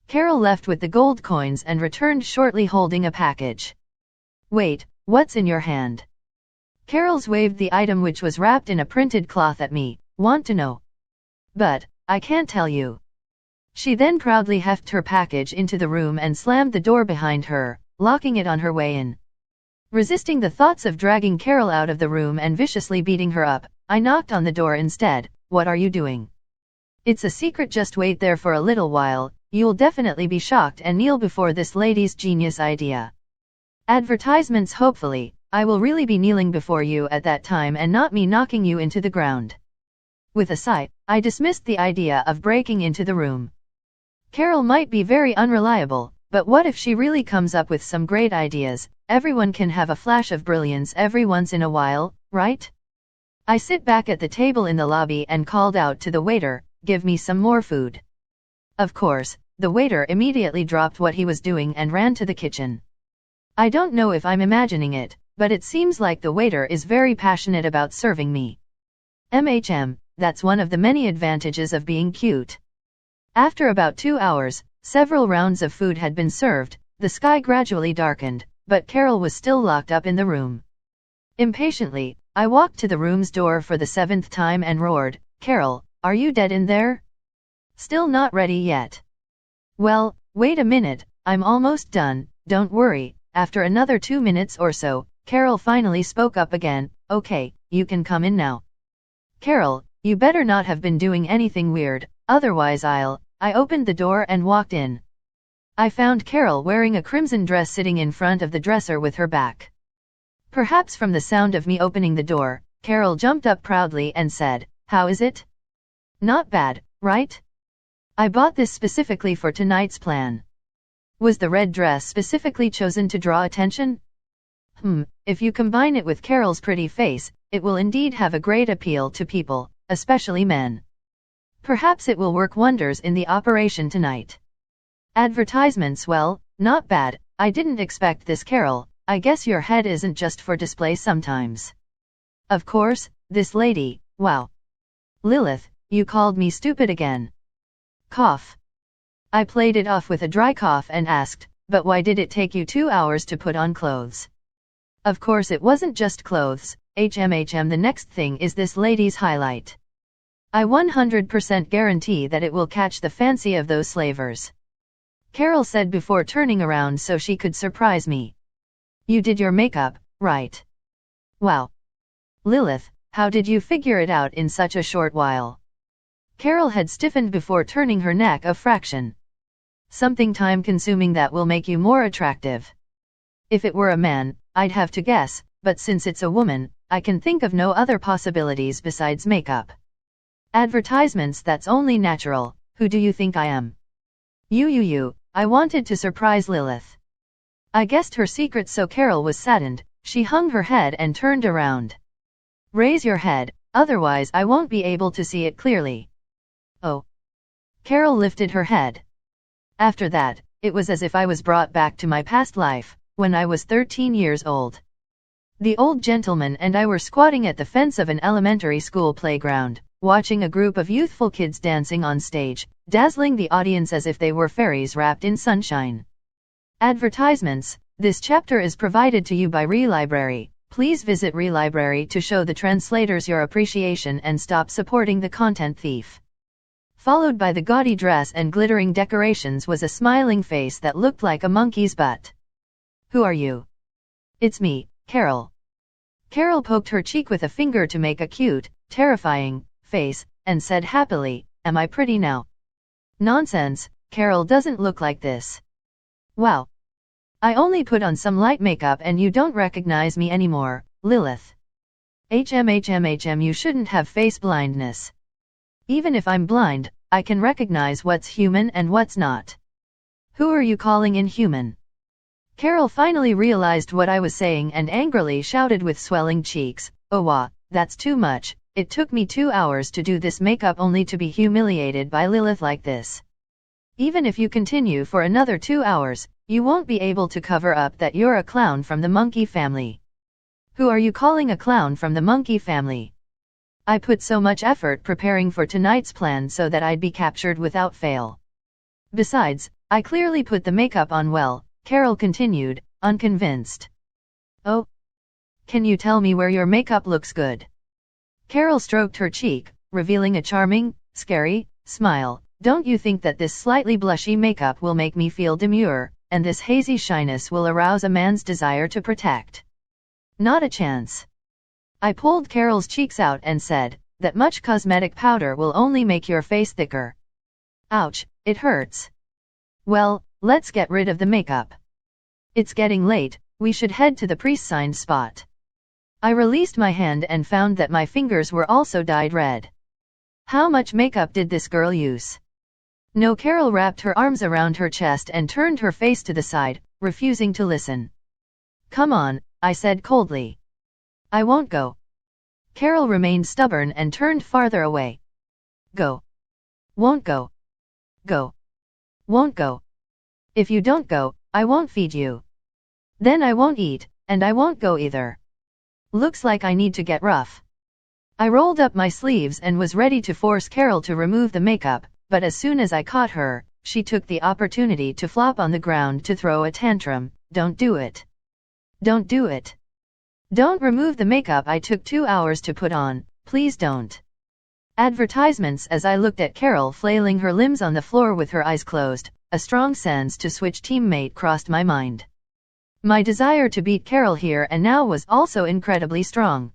Carol left with the gold coins and returned shortly holding a package. Wait, what's in your hand? Carol's waved the item which was wrapped in a printed cloth at me. Want to know? But, I can't tell you. She then proudly heft her package into the room and slammed the door behind her, locking it on her way in. Resisting the thoughts of dragging Carol out of the room and viciously beating her up, I knocked on the door instead. What are you doing? It's a secret, just wait there for a little while, you'll definitely be shocked and kneel before this lady's genius idea. Advertisements. Hopefully, I will really be kneeling before you at that time and not me knocking you into the ground. With a sigh, I dismissed the idea of breaking into the room. Carol might be very unreliable, but what if she really comes up with some great ideas? Everyone can have a flash of brilliance every once in a while, right? I sit back at the table in the lobby and called out to the waiter, give me some more food. Of course, the waiter immediately dropped what he was doing and ran to the kitchen. I don't know if I'm imagining it, but it seems like the waiter is very passionate about serving me. That's one of the many advantages of being cute. After about 2 hours, several rounds of food had been served, the sky gradually darkened, but Carol was still locked up in the room. Impatiently, I walked to the room's door for the 7th time and roared, Carol, are you dead in there? Still not ready yet? Well, wait a minute, I'm almost done, don't worry. After another 2 minutes or so, Carol finally spoke up again, okay, you can come in now. Carol, you better not have been doing anything weird, otherwise I opened the door and walked in. I found Carol wearing a crimson dress sitting in front of the dresser with her back. Perhaps from the sound of me opening the door, Carol jumped up proudly and said, how is it? Not bad, right? I bought this specifically for tonight's plan. Was the red dress specifically chosen to draw attention? If you combine it with Carol's pretty face, it will indeed have a great appeal to people, especially men. Perhaps it will work wonders in the operation tonight. Advertisements. Well, not bad, I didn't expect this, Carol. I guess your head isn't just for display sometimes. Of course, this lady, wow. Lilith, you called me stupid again. Cough. I played it off with a dry cough and asked, but why did it take you 2 hours to put on clothes? Of course it wasn't just clothes, the next thing is this lady's highlight. I 100% guarantee that it will catch the fancy of those slavers. Carol said before turning around so she could surprise me. You did your makeup, right? Wow. Lilith, how did you figure it out in such a short while? Carol had stiffened before turning her neck a fraction. Something time-consuming that will make you more attractive. If it were a man, I'd have to guess, but since it's a woman, I can think of no other possibilities besides makeup. Advertisements. That's only natural. Who do you think I am? You. I wanted to surprise Lilith. I guessed her secret, so Carol was saddened. She hung her head and turned around. Raise your head, otherwise I won't be able to see it clearly. Oh. Carol lifted her head. After that, it was as if I was brought back to my past life, when I was 13 years old. The old gentleman and I were squatting at the fence of an elementary school playground, watching a group of youthful kids dancing on stage, dazzling the audience as if they were fairies wrapped in sunshine. Advertisements. This chapter is provided to you by Relibrary. Please visit Relibrary to show the translators your appreciation and stop supporting the content thief. Followed by the gaudy dress and glittering decorations was a smiling face that looked like a monkey's butt. Who are you? It's me, Carol. Carol poked her cheek with a finger to make a cute, terrifying face, and said happily, am I pretty now? Nonsense, Carol doesn't look like this. Wow. I only put on some light makeup and you don't recognize me anymore, Lilith. You shouldn't have face blindness. Even if I'm blind, I can recognize what's human and what's not. Who are you calling inhuman? Carol finally realized what I was saying and angrily shouted with swelling cheeks, oh wow, that's too much. It took me 2 hours to do this makeup only to be humiliated by Lilith like this. Even if you continue for another 2 hours, you won't be able to cover up that you're a clown from the monkey family. Who are you calling a clown from the monkey family? I put so much effort preparing for tonight's plan so that I'd be captured without fail. Besides, I clearly put the makeup on well, Carol continued, unconvinced. Oh, can you tell me where your makeup looks good? Carol stroked her cheek, revealing a charming, scary smile. Don't you think that this slightly blushy makeup will make me feel demure, and this hazy shyness will arouse a man's desire to protect? Not a chance. I pulled Carol's cheeks out and said, that much cosmetic powder will only make your face thicker. Ouch, it hurts. Well, let's get rid of the makeup. It's getting late, we should head to the pre-signed spot. I released my hand and found that my fingers were also dyed red. How much makeup did this girl use? No, Carol wrapped her arms around her chest and turned her face to the side, refusing to listen. Come on, I said coldly. I won't go. Carol remained stubborn and turned farther away. Go. Won't go. Go. Won't go. If you don't go, I won't feed you. Then I won't eat, and I won't go either. Looks like I need to get rough. I rolled up my sleeves and was ready to force Carol to remove the makeup, but as soon as I caught her, she took the opportunity to flop on the ground to throw a tantrum. Don't do it. Don't do it. Don't remove the makeup I took 2 hours to put on, please don't. Advertisements. As I looked at Carol flailing her limbs on the floor with her eyes closed, a strong sense to switch teammate crossed my mind. My desire to beat Carol here and now was also incredibly strong.